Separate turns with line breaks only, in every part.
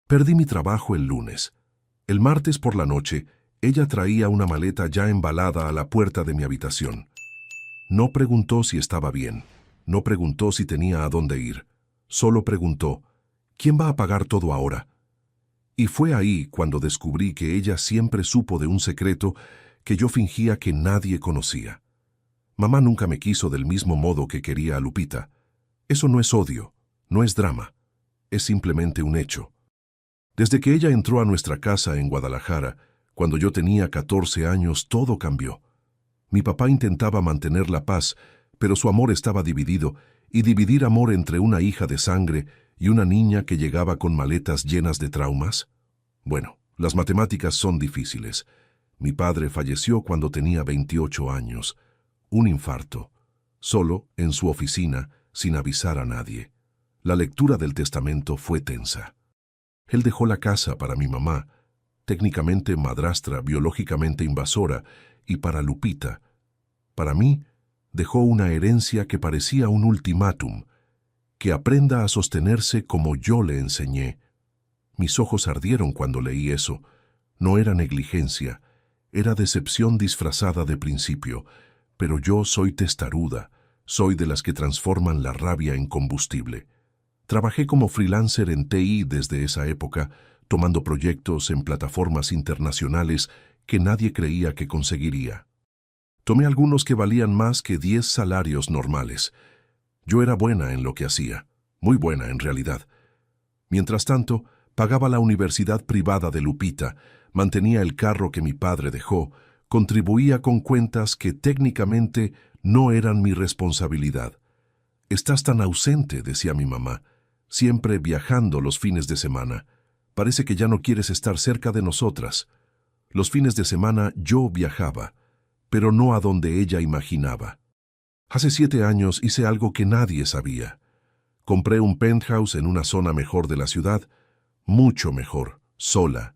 Perdí mi trabajo el lunes. El martes por la noche, ella traía una maleta ya embalada a la puerta de mi habitación. No preguntó si estaba bien. No preguntó si tenía a dónde ir. Solo preguntó, ¿quién va a pagar todo ahora? Y fue ahí cuando descubrí que ella siempre supo de un secreto que yo fingía que nadie conocía. Mamá nunca me quiso del mismo modo que quería a Lupita. Eso no es odio, no es drama, es simplemente un hecho. Desde que ella entró a nuestra casa en Guadalajara, cuando yo tenía 14 años, todo cambió. Mi papá intentaba mantener la paz, pero su amor estaba dividido, y dividir amor entre una hija de sangre y una niña que llegaba con maletas llenas de traumas. Bueno, las matemáticas son difíciles. Mi padre falleció cuando tenía 28 años. Un infarto. Solo, en su oficina, sin avisar a nadie. La lectura del testamento fue tensa. Él dejó la casa para mi mamá, técnicamente madrastra, biológicamente invasora, y para Lupita. Para mí, dejó una herencia que parecía un ultimátum, que aprenda a sostenerse como yo le enseñé. Mis ojos ardieron cuando leí eso. No era negligencia, era decepción disfrazada de principio, pero yo soy testaruda, soy de las que transforman la rabia en combustible. Trabajé como freelancer en TI desde esa época, tomando proyectos en plataformas internacionales que nadie creía que conseguiría. Tomé algunos que valían más que 10 salarios normales. Yo era buena en lo que hacía, muy buena en realidad. Mientras tanto, pagaba la universidad privada de Lupita, mantenía el carro que mi padre dejó, contribuía con cuentas que técnicamente no eran mi responsabilidad. «Estás tan ausente», decía mi mamá, «siempre viajando los fines de semana. Parece que ya no quieres estar cerca de nosotras». Los fines de semana yo viajaba, pero no a donde ella imaginaba. Hace 7 años hice algo que nadie sabía. Compré un penthouse en una zona mejor de la ciudad, mucho mejor, sola,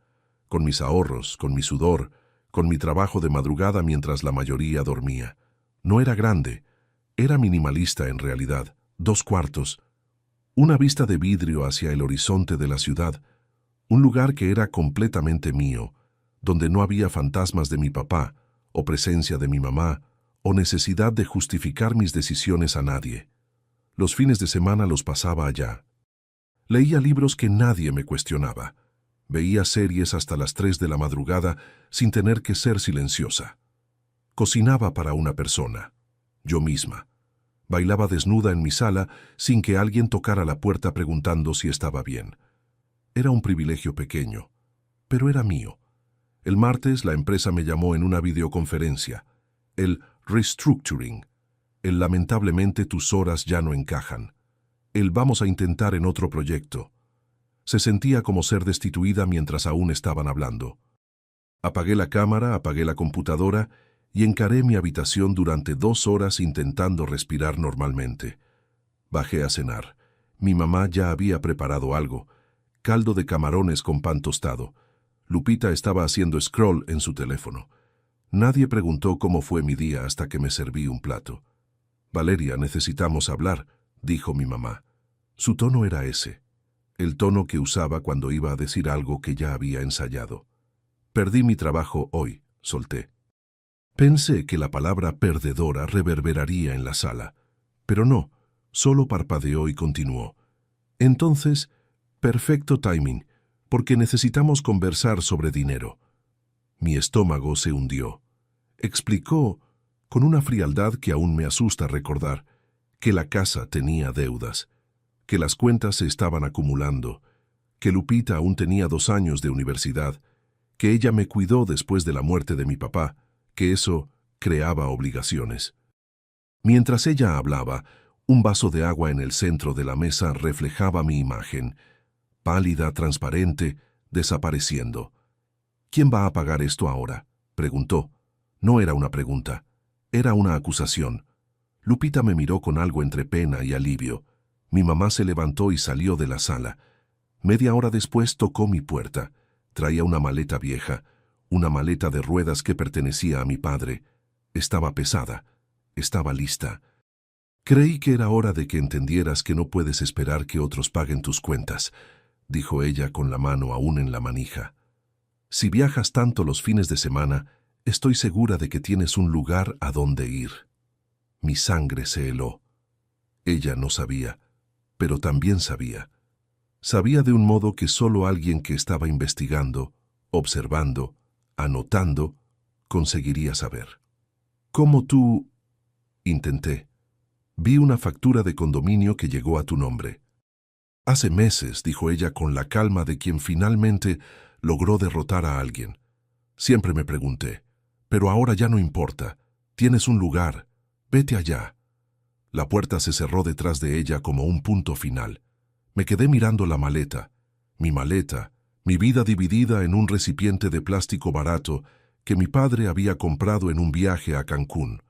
con mis ahorros, con mi sudor, con mi trabajo de madrugada mientras la mayoría dormía. No era grande, era minimalista en realidad, 2 cuartos, una vista de vidrio hacia el horizonte de la ciudad, un lugar que era completamente mío, donde no había fantasmas de mi papá, o presencia de mi mamá, o necesidad de justificar mis decisiones a nadie. Los fines de semana los pasaba allá. Leía libros que nadie me cuestionaba. Veía series hasta las 3 de la madrugada sin tener que ser silenciosa. Cocinaba para una persona, yo misma. Bailaba desnuda en mi sala sin que alguien tocara la puerta preguntando si estaba bien. Era un privilegio pequeño, pero era mío. El martes la empresa me llamó en una videoconferencia. El restructuring. El lamentablemente tus horas ya no encajan. El vamos a intentar en otro proyecto. Se sentía como ser destituida mientras aún estaban hablando. Apagué la cámara, apagué la computadora y encaré mi habitación durante 2 horas intentando respirar normalmente. Bajé a cenar. Mi mamá ya había preparado algo. Caldo de camarones con pan tostado. Lupita estaba haciendo scroll en su teléfono. Nadie preguntó cómo fue mi día hasta que me serví un plato. «Valeria, necesitamos hablar», dijo mi mamá. Su tono era ese, el tono que usaba cuando iba a decir algo que ya había ensayado. «Perdí mi trabajo hoy», solté. Pensé que la palabra perdedora reverberaría en la sala, pero no, solo parpadeó y continuó. «Entonces, perfecto timing, porque necesitamos conversar sobre dinero». Mi estómago se hundió. Explicó, con una frialdad que aún me asusta recordar, que la casa tenía deudas, que las cuentas se estaban acumulando, que Lupita aún tenía 2 años de universidad, que ella me cuidó después de la muerte de mi papá, que eso creaba obligaciones. Mientras ella hablaba, un vaso de agua en el centro de la mesa reflejaba mi imagen, pálida, transparente, desapareciendo. «¿Quién va a pagar esto ahora?», preguntó. No era una pregunta, era una acusación. Lupita me miró con algo entre pena y alivio. Mi mamá se levantó y salió de la sala. Media hora después tocó mi puerta. Traía una maleta vieja, una maleta de ruedas que pertenecía a mi padre. Estaba pesada, estaba lista. «Creí que era hora de que entendieras que no puedes esperar que otros paguen tus cuentas. dijo ella con la mano aún en la manija. Si viajas tanto los fines de semana, estoy segura de que tienes un lugar a donde ir. Mi sangre se heló. Ella no sabía, pero también sabía. Sabía de un modo que solo alguien que estaba investigando, observando, anotando, conseguiría saber. ¿Cómo tú? Intenté. Vi una factura de condominio que llegó a tu nombre. Hace meses, dijo ella con la calma de quien finalmente logró derrotar a alguien. Siempre me pregunté, pero ahora ya no importa. Tienes un lugar. Vete allá. La puerta se cerró detrás de ella como un punto final. Me quedé mirando la maleta, mi vida dividida en un recipiente de plástico barato que mi padre había comprado en un viaje a Cancún.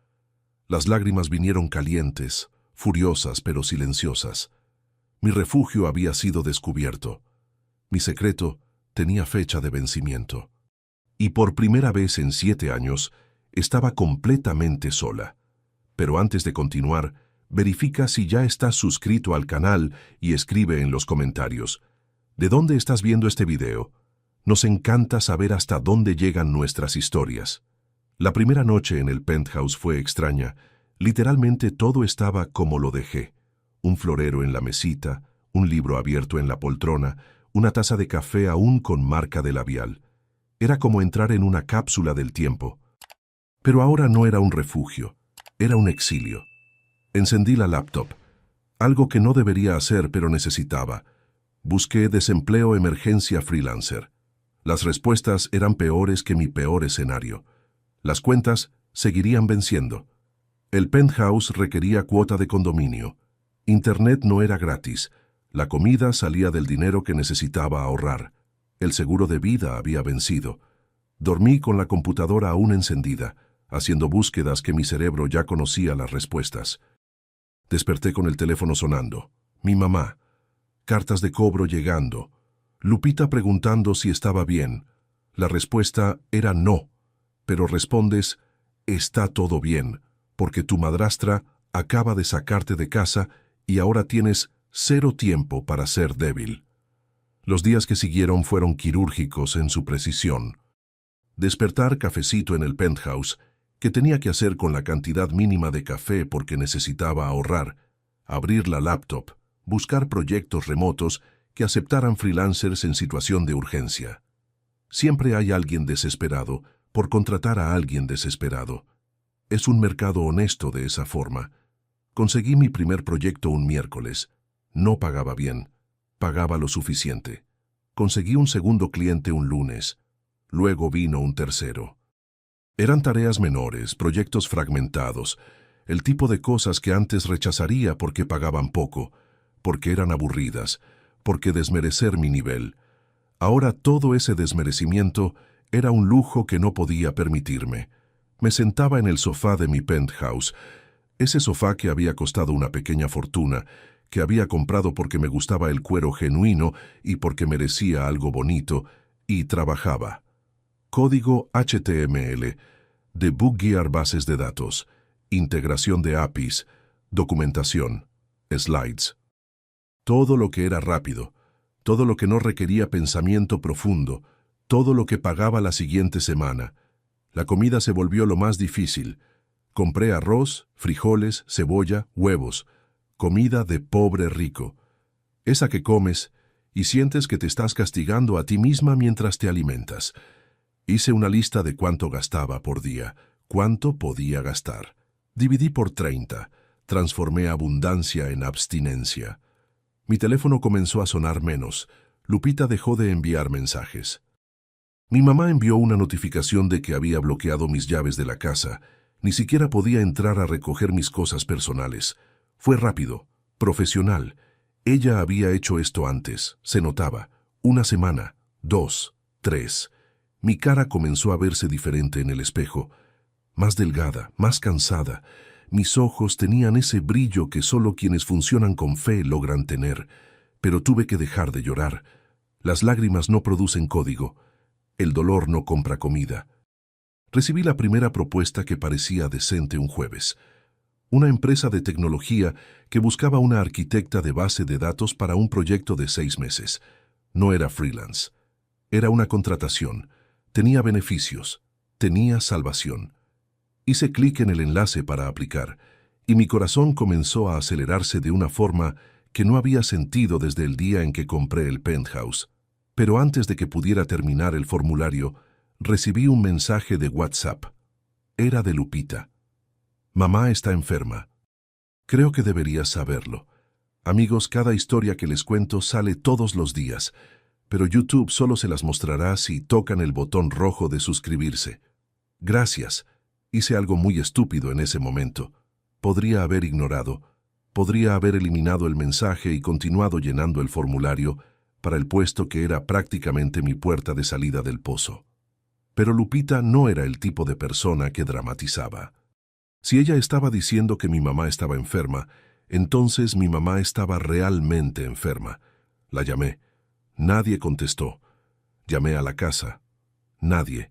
Las lágrimas vinieron calientes, furiosas pero silenciosas. Mi refugio había sido descubierto. Mi secreto tenía fecha de vencimiento. Y por primera vez en 7 años, estaba completamente sola. Pero antes de continuar, verifica si ya estás suscrito al canal y escribe en los comentarios. ¿De dónde estás viendo este video? Nos encanta saber hasta dónde llegan nuestras historias. La primera noche en el penthouse fue extraña. Literalmente todo estaba como lo dejé. Un florero en la mesita, un libro abierto en la poltrona, una taza de café aún con marca de labial. Era como entrar en una cápsula del tiempo. Pero ahora no era un refugio, era un exilio. Encendí la laptop, algo que no debería hacer pero necesitaba. Busqué desempleo emergencia freelancer. Las respuestas eran peores que mi peor escenario. Las cuentas seguirían venciendo. El penthouse requería cuota de condominio. Internet no era gratis. La comida salía del dinero que necesitaba ahorrar. El seguro de vida había vencido. Dormí con la computadora aún encendida, haciendo búsquedas que mi cerebro ya conocía las respuestas. Desperté con el teléfono sonando. Mi mamá. Cartas de cobro llegando. Lupita preguntando si estaba bien. La respuesta era no, pero respondes, está todo bien, porque tu madrastra acaba de sacarte de casa y ahora tienes 0 tiempo para ser débil. Los días que siguieron fueron quirúrgicos en su precisión. Despertar cafecito en el penthouse, que tenía que hacer con la cantidad mínima de café porque necesitaba ahorrar, abrir la laptop, buscar proyectos remotos que aceptaran freelancers en situación de urgencia. Siempre hay alguien desesperado por contratar a alguien desesperado. Es un mercado honesto de esa forma. Conseguí mi primer proyecto un miércoles. No pagaba bien, pagaba lo suficiente. Conseguí un segundo cliente un lunes. Luego vino un tercero. Eran tareas menores, proyectos fragmentados, el tipo de cosas que antes rechazaría porque pagaban poco, porque eran aburridas, porque desmerecer mi nivel. Ahora todo ese desmerecimiento era un lujo que no podía permitirme. Me sentaba en el sofá de mi penthouse, ese sofá que había costado una pequeña fortuna, que había comprado porque me gustaba el cuero genuino y porque merecía algo bonito, y trabajaba. Código HTML, debuggear bases de datos, integración de APIs, documentación, slides. Todo lo que era rápido, todo lo que no requería pensamiento profundo, todo lo que pagaba la siguiente semana. La comida se volvió lo más difícil. Compré arroz, frijoles, cebolla, huevos. Comida de pobre rico. Esa que comes y sientes que te estás castigando a ti misma mientras te alimentas. Hice una lista de cuánto gastaba por día, cuánto podía gastar. Dividí por 30. Transformé abundancia en abstinencia. Mi teléfono comenzó a sonar menos. Lupita dejó de enviar mensajes. Mi mamá envió una notificación de que había bloqueado mis llaves de la casa. Ni siquiera podía entrar a recoger mis cosas personales. Fue rápido, profesional. Ella había hecho esto antes, se notaba. 1 semana, 2, 3. Mi cara comenzó a verse diferente en el espejo. Más delgada, más cansada. Mis ojos tenían ese brillo que solo quienes funcionan con fe logran tener. Pero tuve que dejar de llorar. Las lágrimas no producen código. El dolor no compra comida. Recibí la primera propuesta que parecía decente un jueves. Una empresa de tecnología que buscaba una arquitecta de base de datos para un proyecto de 6 meses. No era freelance. Era una contratación. Tenía beneficios. Tenía salvación. Hice clic en el enlace para aplicar, y mi corazón comenzó a acelerarse de una forma que no había sentido desde el día en que compré el penthouse. Pero antes de que pudiera terminar el formulario, recibí un mensaje de WhatsApp. Era de Lupita. Mamá está enferma. Creo que deberías saberlo. Amigos, cada historia que les cuento sale todos los días, pero YouTube solo se las mostrará si tocan el botón rojo de suscribirse. Gracias. Hice algo muy estúpido en ese momento. Podría haber ignorado. Podría haber eliminado el mensaje y continuado llenando el formulario para el puesto que era prácticamente mi puerta de salida del pozo. Pero Lupita no era el tipo de persona que dramatizaba. Si ella estaba diciendo que mi mamá estaba enferma, entonces mi mamá estaba realmente enferma. La llamé. Nadie contestó. Llamé a la casa. Nadie.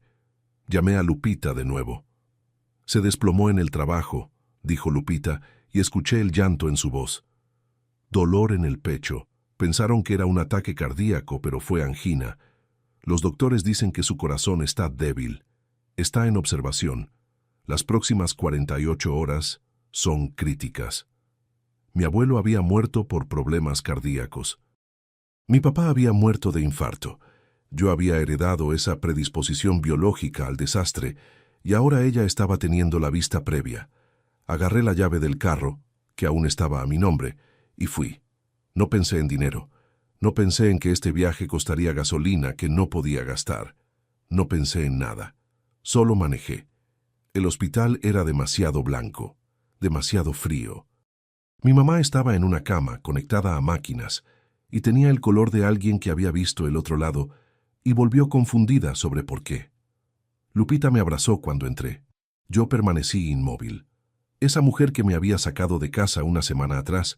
Llamé a Lupita de nuevo. Se desplomó en el trabajo, dijo Lupita, y escuché el llanto en su voz. Dolor en el pecho. Pensaron que era un ataque cardíaco, pero fue angina. Los doctores dicen que su corazón está débil. Está en observación. Las próximas 48 horas son críticas. Mi abuelo había muerto por problemas cardíacos. Mi papá había muerto de infarto. Yo había heredado esa predisposición biológica al desastre, y ahora ella estaba teniendo la vista previa. Agarré la llave del carro, que aún estaba a mi nombre, y fui. No pensé en dinero. No pensé en que este viaje costaría gasolina que no podía gastar. No pensé en nada. Solo manejé. El hospital era demasiado blanco, demasiado frío. Mi mamá estaba en una cama conectada a máquinas y tenía el color de alguien que había visto el otro lado y volvió confundida sobre por qué. Lupita me abrazó cuando entré. Yo permanecí inmóvil. Esa mujer que me había sacado de casa una semana atrás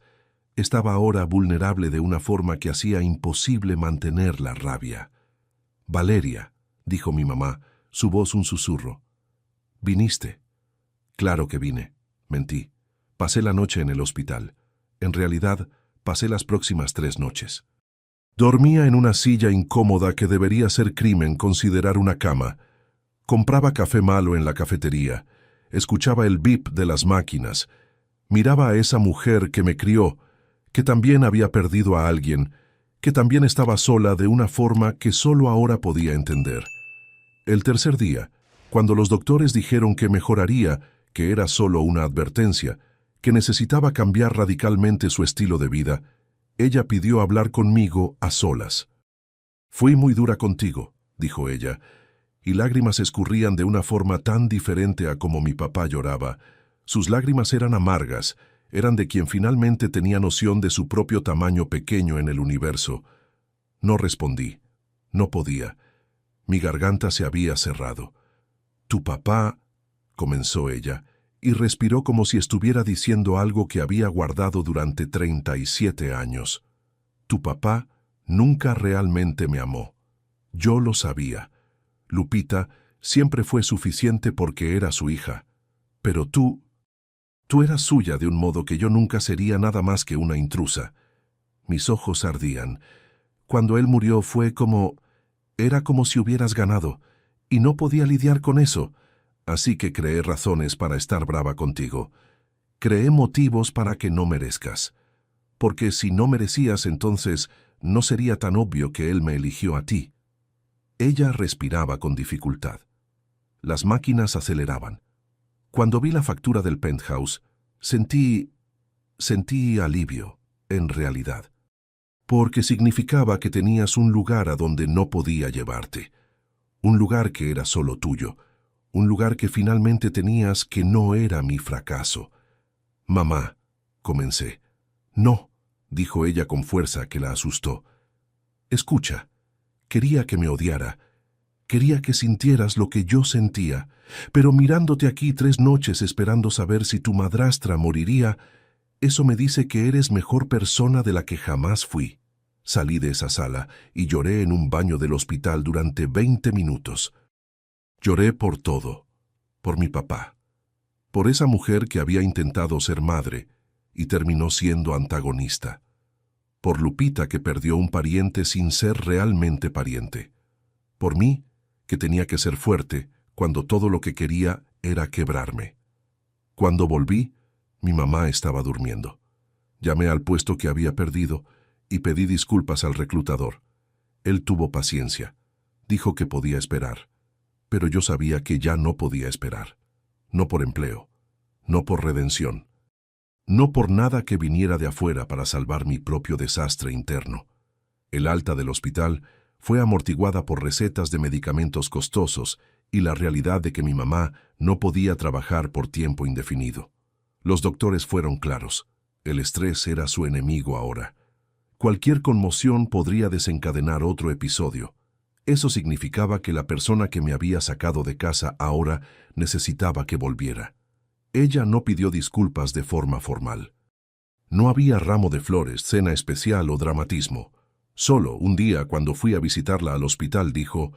estaba ahora vulnerable de una forma que hacía imposible mantener la rabia. «Valeria», dijo mi mamá, su voz un susurro. «¿Viniste?» «Claro que vine», mentí. Pasé la noche en el hospital. En realidad, pasé las próximas 3 noches. Dormía en una silla incómoda que debería ser crimen considerar una cama. Compraba café malo en la cafetería. Escuchaba el bip de las máquinas. Miraba a esa mujer que me crió, que también había perdido a alguien, que también estaba sola de una forma que solo ahora podía entender. El tercer día, cuando los doctores dijeron que mejoraría, que era solo una advertencia, que necesitaba cambiar radicalmente su estilo de vida, ella pidió hablar conmigo a solas. «Fui muy dura contigo», dijo ella, y lágrimas escurrían de una forma tan diferente a como mi papá lloraba. Sus lágrimas eran amargas, eran de quien finalmente tenía noción de su propio tamaño pequeño en el universo. No respondí. No podía. Mi garganta se había cerrado. «Tu papá», comenzó ella, y respiró como si estuviera diciendo algo que había guardado durante 37 años. «Tu papá nunca realmente me amó. Yo lo sabía. Lupita siempre fue suficiente porque era su hija. Pero tú eras suya de un modo que yo nunca sería nada más que una intrusa». Mis ojos ardían. Cuando él murió era como si hubieras ganado, y no podía lidiar con eso. Así que creé razones para estar brava contigo. Creé motivos para que no merezcas. Porque si no merecías, entonces no sería tan obvio que él me eligió a ti. Ella respiraba con dificultad. Las máquinas aceleraban. Cuando vi la factura del penthouse, sentí alivio, en realidad. Porque significaba que tenías un lugar a donde no podía llevarte. Un lugar que era solo tuyo. Un lugar que finalmente tenías que no era mi fracaso. «Mamá», comencé. «No», dijo ella con fuerza que la asustó. «Escucha, quería que me odiara. Quería que sintieras lo que yo sentía, pero mirándote aquí 3 noches esperando saber si tu madrastra moriría, eso me dice que eres mejor persona de la que jamás fui». Salí de esa sala y lloré en un baño del hospital durante 20 minutos. Lloré por todo, por mi papá, por esa mujer que había intentado ser madre y terminó siendo antagonista, Por Lupita, que perdió un pariente sin ser realmente pariente. Por mí, que tenía que ser fuerte cuando todo lo que quería era quebrarme. Cuando volví, mi mamá estaba durmiendo. Llamé al puesto que había perdido y pedí disculpas al reclutador. Él tuvo paciencia. Dijo que podía esperar. Pero yo sabía que ya no podía esperar. No por empleo, no por redención, no por nada que viniera de afuera para salvar mi propio desastre interno. El alta del hospital fue amortiguada por recetas de medicamentos costosos y la realidad de que mi mamá no podía trabajar por tiempo indefinido. Los doctores fueron claros. El estrés era su enemigo ahora. Cualquier conmoción podría desencadenar otro episodio. Eso significaba que la persona que me había sacado de casa ahora necesitaba que volviera. Ella no pidió disculpas de forma formal. No había ramo de flores, cena especial o dramatismo. Solo un día, cuando fui a visitarla al hospital, dijo: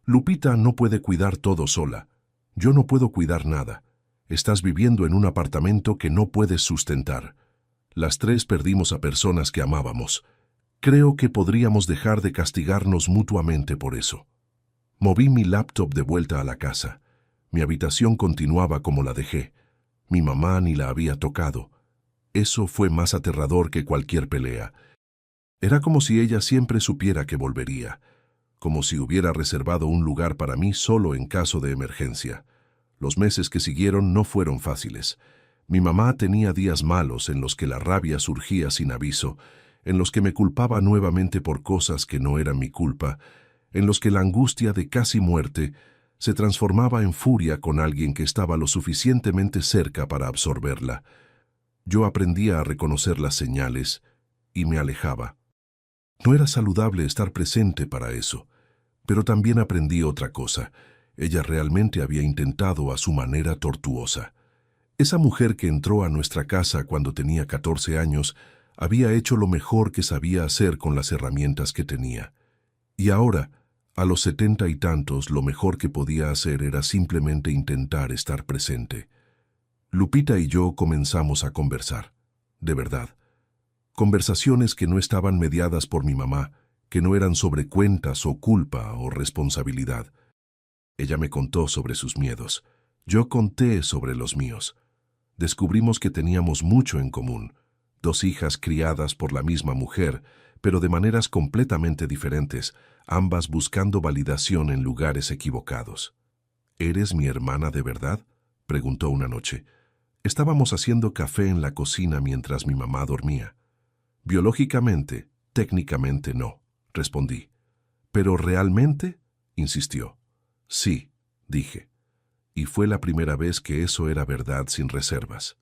«Lupita no puede cuidar todo sola. Yo no puedo cuidar nada. Estás viviendo en un apartamento que no puedes sustentar. Las tres perdimos a personas que amábamos. Creo que podríamos dejar de castigarnos mutuamente por eso». Moví mi laptop de vuelta a la casa. Mi habitación continuaba como la dejé. Mi mamá ni la había tocado. Eso fue más aterrador que cualquier pelea. Era como si ella siempre supiera que volvería, como si hubiera reservado un lugar para mí solo en caso de emergencia. Los meses que siguieron no fueron fáciles. Mi mamá tenía días malos en los que la rabia surgía sin aviso, en los que me culpaba nuevamente por cosas que no eran mi culpa, en los que la angustia de casi muerte se transformaba en furia con alguien que estaba lo suficientemente cerca para absorberla. Yo aprendía a reconocer las señales y me alejaba. No era saludable estar presente para eso, pero también aprendí otra cosa. Ella realmente había intentado a su manera tortuosa. Esa mujer que entró a nuestra casa cuando tenía 14 años había hecho lo mejor que sabía hacer con las herramientas que tenía. Y ahora, a los 70 y tantos, lo mejor que podía hacer era simplemente intentar estar presente. Lupita y yo comenzamos a conversar, de verdad. Conversaciones que no estaban mediadas por mi mamá, que no eran sobre cuentas o culpa o responsabilidad. Ella me contó sobre sus miedos. Yo conté sobre los míos. Descubrimos que teníamos mucho en común. 2 hijas criadas por la misma mujer, pero de maneras completamente diferentes, ambas buscando validación en lugares equivocados. «¿Eres mi hermana de verdad?», preguntó una noche. Estábamos haciendo café en la cocina mientras mi mamá dormía. «Biológicamente, técnicamente no», respondí. «¿Pero realmente?», insistió. «Sí», dije. Y fue la primera vez que eso era verdad sin reservas.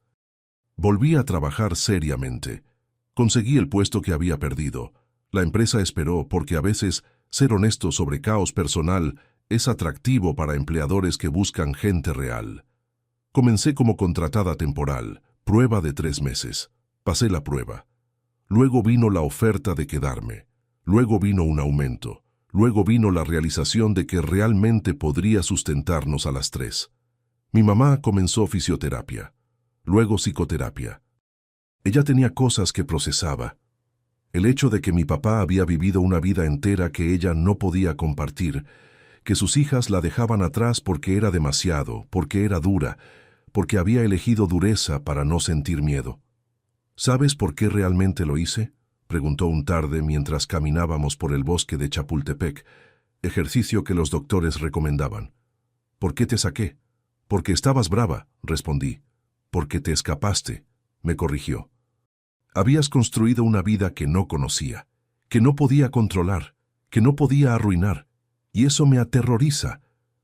Volví a trabajar seriamente. Conseguí el puesto que había perdido. La empresa esperó porque a veces ser honesto sobre caos personal es atractivo para empleadores que buscan gente real. Comencé como contratada temporal, prueba de 3 meses. Pasé la prueba. Luego vino la oferta de quedarme. Luego vino un aumento. Luego vino la realización de que realmente podría sustentarnos a las 3. Mi mamá comenzó fisioterapia. Luego psicoterapia. Ella tenía cosas que procesaba. El hecho de que mi papá había vivido una vida entera que ella no podía compartir, que sus hijas la dejaban atrás porque era demasiado, porque era dura, porque había elegido dureza para no sentir miedo. «¿Sabes por qué realmente lo hice?», preguntó un tarde mientras caminábamos por el bosque de Chapultepec, ejercicio que los doctores recomendaban. «¿Por qué te saqué?». «Porque estabas brava», respondí. «Porque te escapaste», me corrigió. «Habías construido una vida que no conocía, que no podía controlar, que no podía arruinar, y eso me aterroriza,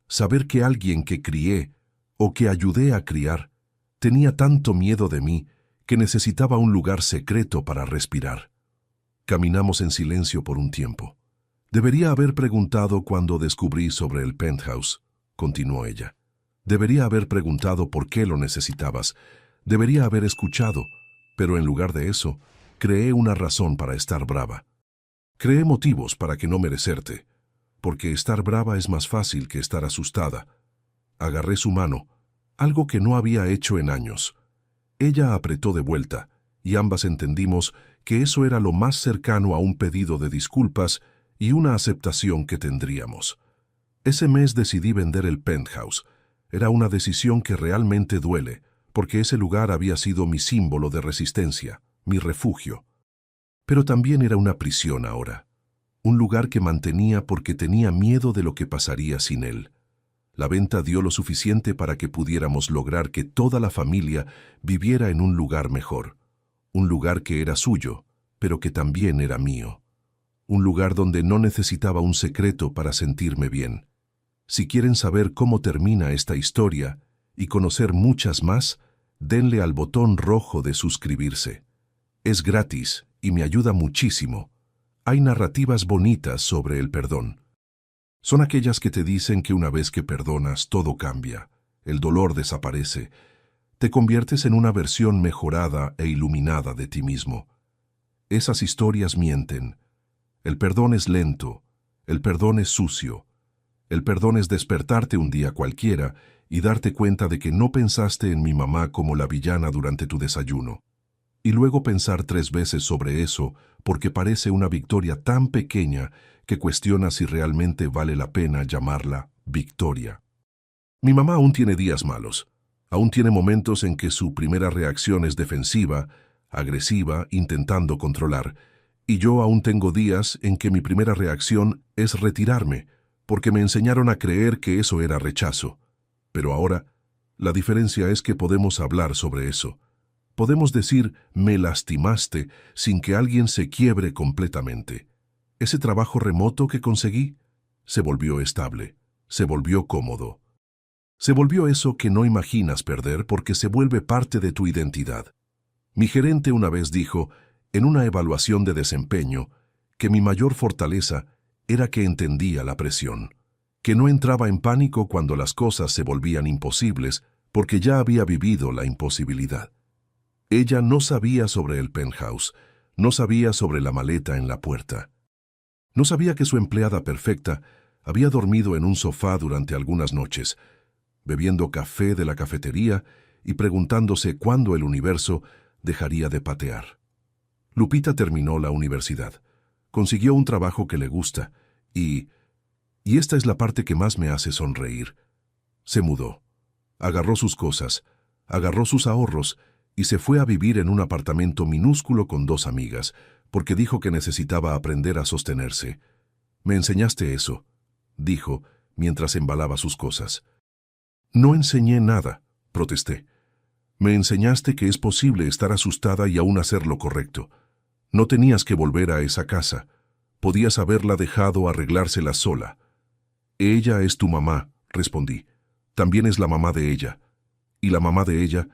saber que alguien que crié o que ayudé a criar tenía tanto miedo de mí que necesitaba un lugar secreto para respirar». Caminamos en silencio por un tiempo. «Debería haber preguntado cuando descubrí sobre el penthouse», continuó ella. «Debería haber preguntado por qué lo necesitabas. Debería haber escuchado, pero en lugar de eso, creé una razón para estar brava. Creé motivos para que no merecerte, porque estar brava es más fácil que estar asustada». Agarré su mano, algo que no había hecho en años. Ella apretó de vuelta, y ambas entendimos que eso era lo más cercano a un pedido de disculpas y una aceptación que tendríamos. Ese mes decidí vender el penthouse. Era una decisión que realmente duele, porque ese lugar había sido mi símbolo de resistencia, mi refugio. Pero también era una prisión ahora. Un lugar que mantenía porque tenía miedo de lo que pasaría sin él. La venta dio lo suficiente para que pudiéramos lograr que toda la familia viviera en un lugar mejor. Un lugar que era suyo, pero que también era mío. Un lugar donde no necesitaba un secreto para sentirme bien. Si quieren saber cómo termina esta historia y conocer muchas más, denle al botón rojo de suscribirse. Es gratis y me ayuda muchísimo. Hay narrativas bonitas sobre el perdón. Son aquellas que te dicen que una vez que perdonas todo cambia, el dolor desaparece, te conviertes en una versión mejorada e iluminada de ti mismo. Esas historias mienten. El perdón es lento, el perdón es sucio. El perdón es despertarte un día cualquiera y darte cuenta de que no pensaste en mi mamá como la villana durante tu desayuno. Y luego pensar 3 veces sobre eso porque parece una victoria tan pequeña que cuestiona si realmente vale la pena llamarla victoria. Mi mamá aún tiene días malos. Aún tiene momentos en que su primera reacción es defensiva, agresiva, intentando controlar. Y yo aún tengo días en que mi primera reacción es retirarme, porque me enseñaron a creer que eso era rechazo. Pero ahora, la diferencia es que podemos hablar sobre eso. Podemos decir, me lastimaste, sin que alguien se quiebre completamente. Ese trabajo remoto que conseguí se volvió estable, se volvió cómodo. Se volvió eso que no imaginas perder porque se vuelve parte de tu identidad. Mi gerente una vez dijo, en una evaluación de desempeño, que mi mayor fortaleza era que entendía la presión, que no entraba en pánico cuando las cosas se volvían imposibles porque ya había vivido la imposibilidad. Ella no sabía sobre el penthouse, no sabía sobre la maleta en la puerta. No sabía que su empleada perfecta había dormido en un sofá durante algunas noches, bebiendo café de la cafetería y preguntándose cuándo el universo dejaría de patear. Lupita terminó la universidad, consiguió un trabajo que le gusta y esta es la parte que más me hace sonreír. Se mudó, agarró sus cosas, agarró sus ahorros y se fue a vivir en un apartamento minúsculo con 2 amigas, porque dijo que necesitaba aprender a sostenerse. «Me enseñaste eso», dijo, mientras embalaba sus cosas. «No enseñé nada», protesté. «Me enseñaste que es posible estar asustada y aún hacer lo correcto. No tenías que volver a esa casa. Podías haberla dejado arreglársela sola». «Ella es tu mamá», respondí. «También es la mamá de ella. Y la mamá de ella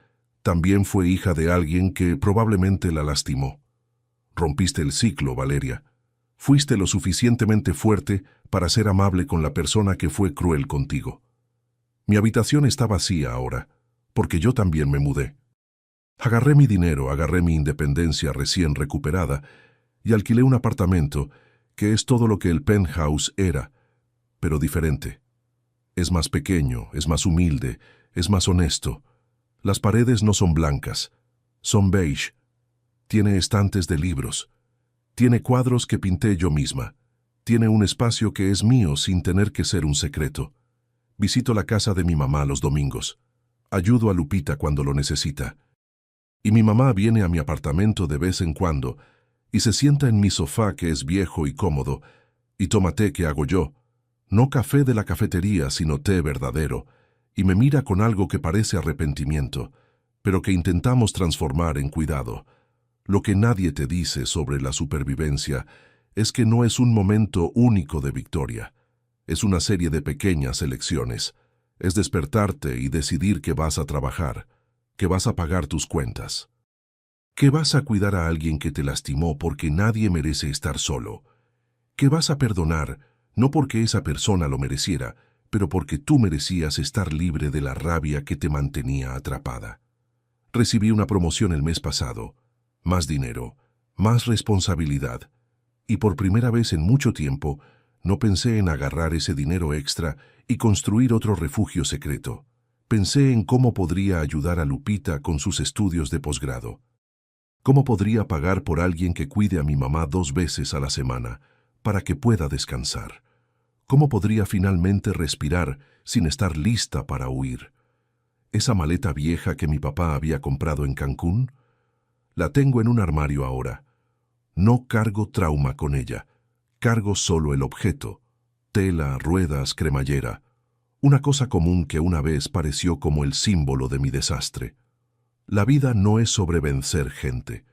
también fue hija de alguien que probablemente la lastimó. Rompiste el ciclo, Valeria. Fuiste lo suficientemente fuerte para ser amable con la persona que fue cruel contigo. Mi habitación está vacía ahora, porque yo también me mudé. Agarré mi dinero, agarré mi independencia recién recuperada y alquilé un apartamento que es todo lo que el penthouse era, pero diferente. Es más pequeño, es más humilde, es más honesto. Las paredes no son blancas, son beige. Tiene estantes de libros. Tiene cuadros que pinté yo misma. Tiene un espacio que es mío sin tener que ser un secreto. Visito la casa de mi mamá los domingos. Ayudo a Lupita cuando lo necesita. Y mi mamá viene a mi apartamento de vez en cuando y se sienta en mi sofá que es viejo y cómodo y toma té que hago yo. No café de la cafetería, sino té verdadero. Y me mira con algo que parece arrepentimiento, pero que intentamos transformar en cuidado. Lo que nadie te dice sobre la supervivencia es que no es un momento único de victoria. Es una serie de pequeñas elecciones. Es despertarte y decidir que vas a trabajar, que vas a pagar tus cuentas, que vas a cuidar a alguien que te lastimó porque nadie merece estar solo, que vas a perdonar no porque esa persona lo mereciera, pero porque tú merecías estar libre de la rabia que te mantenía atrapada. Recibí una promoción el mes pasado, más dinero, más responsabilidad, y por primera vez en mucho tiempo no pensé en agarrar ese dinero extra y construir otro refugio secreto. Pensé en cómo podría ayudar a Lupita con sus estudios de posgrado. ¿Cómo podría pagar por alguien que cuide a mi mamá 2 veces a la semana para que pueda descansar? ¿Cómo podría finalmente respirar sin estar lista para huir? ¿Esa maleta vieja que mi papá había comprado en Cancún? La tengo en un armario ahora. No cargo trauma con ella. Cargo solo el objeto. Tela, ruedas, cremallera. Una cosa común que una vez pareció como el símbolo de mi desastre. La vida no es sobre vencer gente.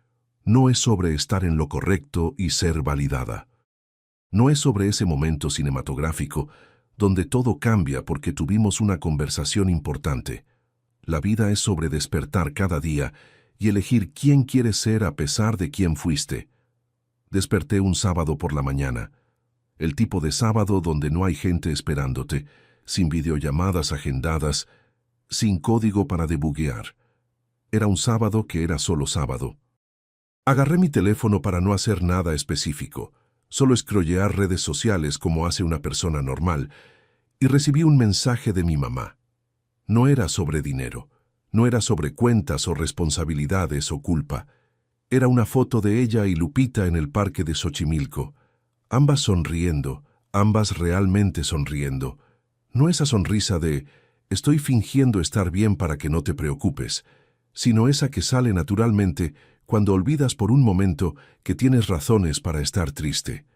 No es sobre estar en lo correcto y ser validada. No es sobre ese momento cinematográfico donde todo cambia porque tuvimos una conversación importante. La vida es sobre despertar cada día y elegir quién quieres ser a pesar de quién fuiste. Desperté un sábado por la mañana. El tipo de sábado donde no hay gente esperándote, sin videollamadas agendadas, sin código para debuguear. Era un sábado que era solo sábado. Agarré mi teléfono para no hacer nada específico, solo scrollear redes sociales como hace una persona normal, y recibí un mensaje de mi mamá. No era sobre dinero, no era sobre cuentas o responsabilidades o culpa. Era una foto de ella y Lupita en el parque de Xochimilco, ambas sonriendo, ambas realmente sonriendo. No esa sonrisa de «estoy fingiendo estar bien para que no te preocupes», sino esa que sale naturalmente cuando olvidas por un momento que tienes razones para estar triste.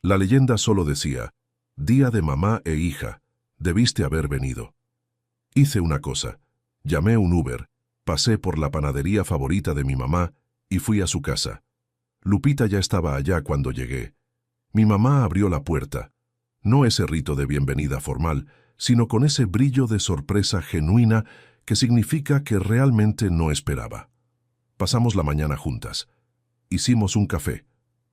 La leyenda solo decía, «Día de mamá e hija, debiste haber venido». Hice una cosa, llamé un Uber, pasé por la panadería favorita de mi mamá y fui a su casa. Lupita ya estaba allá cuando llegué. Mi mamá abrió la puerta, no ese rito de bienvenida formal, sino con ese brillo de sorpresa genuina que significa que realmente no esperaba. Pasamos la mañana juntas. Hicimos un café.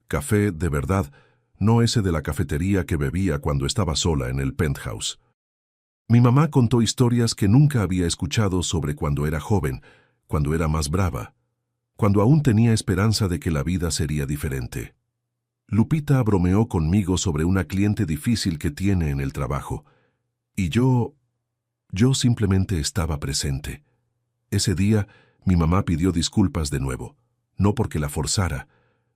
Café de verdad, no ese de la cafetería que bebía cuando estaba sola en el penthouse. Mi mamá contó historias que nunca había escuchado sobre cuando era joven, cuando era más brava, cuando aún tenía esperanza de que la vida sería diferente. Lupita bromeó conmigo sobre una cliente difícil que tiene en el trabajo, y yo simplemente estaba presente. Ese día, mi mamá pidió disculpas de nuevo, no porque la forzara,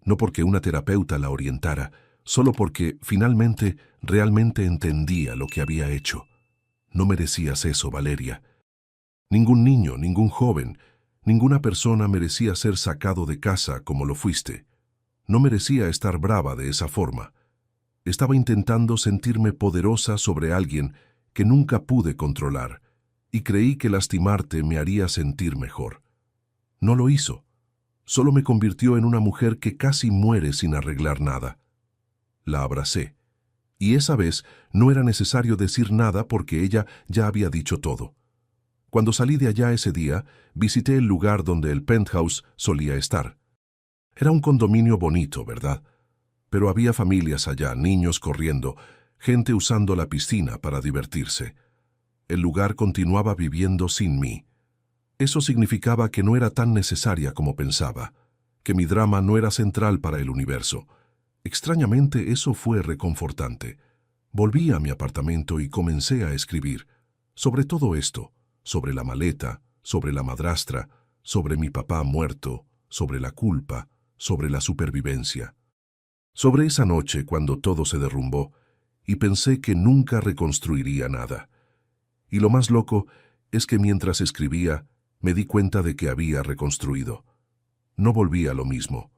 no porque una terapeuta la orientara, solo porque, finalmente, realmente entendía lo que había hecho. No merecías eso, Valeria. Ningún niño, ningún joven, ninguna persona merecía ser sacado de casa como lo fuiste. No merecía estar brava de esa forma. Estaba intentando sentirme poderosa sobre alguien que nunca pude controlar, y creí que lastimarte me haría sentir mejor. No lo hizo. Solo me convirtió en una mujer que casi muere sin arreglar nada. La abracé. Y esa vez no era necesario decir nada porque ella ya había dicho todo. Cuando salí de allá ese día, visité el lugar donde el penthouse solía estar. Era un condominio bonito, ¿verdad? Pero había familias allá, niños corriendo, gente usando la piscina para divertirse. El lugar continuaba viviendo sin mí. Eso significaba que no era tan necesaria como pensaba, que mi drama no era central para el universo. Extrañamente, eso fue reconfortante. Volví a mi apartamento y comencé a escribir. Sobre todo esto, sobre la maleta, sobre la madrastra, sobre mi papá muerto, sobre la culpa, sobre la supervivencia. Sobre esa noche cuando todo se derrumbó, y pensé que nunca reconstruiría nada. Y lo más loco es que mientras escribía, me di cuenta de que había reconstruido. No volví a lo mismo.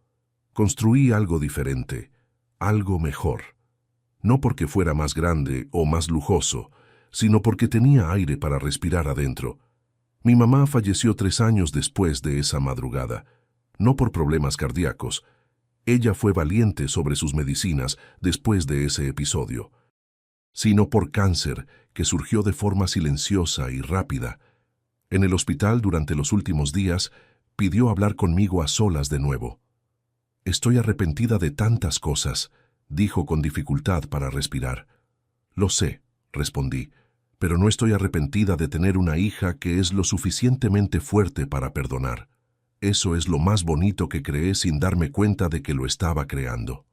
Construí algo diferente, algo mejor. No porque fuera más grande o más lujoso, sino porque tenía aire para respirar adentro. Mi mamá falleció 3 años después de esa madrugada, no por problemas cardíacos. Ella fue valiente sobre sus medicinas después de ese episodio, sino por cáncer que surgió de forma silenciosa y rápida. En el hospital durante los últimos días, pidió hablar conmigo a solas de nuevo. «Estoy arrepentida de tantas cosas», dijo con dificultad para respirar. «Lo sé», respondí, «pero no estoy arrepentida de tener una hija que es lo suficientemente fuerte para perdonar. Eso es lo más bonito que creé sin darme cuenta de que lo estaba creando».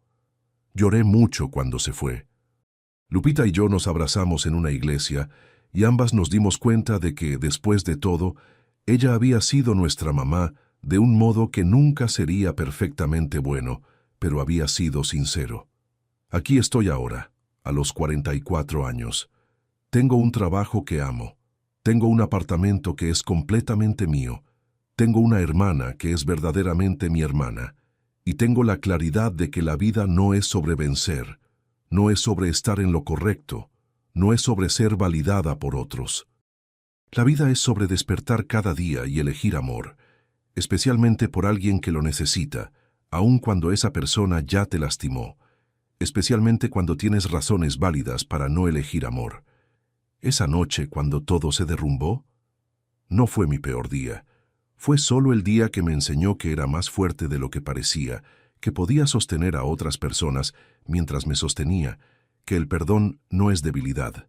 Lloré mucho cuando se fue. Lupita y yo nos abrazamos en una iglesia y ambas nos dimos cuenta de que, después de todo, ella había sido nuestra mamá de un modo que nunca sería perfectamente bueno, pero había sido sincero. Aquí estoy ahora, a los 44 años. Tengo un trabajo que amo. Tengo un apartamento que es completamente mío. Tengo una hermana que es verdaderamente mi hermana. Y tengo la claridad de que la vida no es sobre vencer, no es sobre estar en lo correcto, no es sobre ser validada por otros. La vida es sobre despertar cada día y elegir amor, especialmente por alguien que lo necesita, aun cuando esa persona ya te lastimó, especialmente cuando tienes razones válidas para no elegir amor. Esa noche, cuando todo se derrumbó, no fue mi peor día. Fue solo el día que me enseñó que era más fuerte de lo que parecía, que podía sostener a otras personas mientras me sostenía, que el perdón no es debilidad.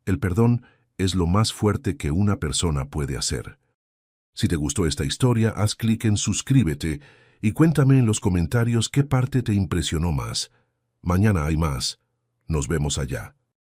El perdón es lo más fuerte que una persona puede hacer. Si te gustó esta historia, haz clic en suscríbete y cuéntame en los comentarios qué parte te impresionó más. Mañana hay más. Nos vemos allá.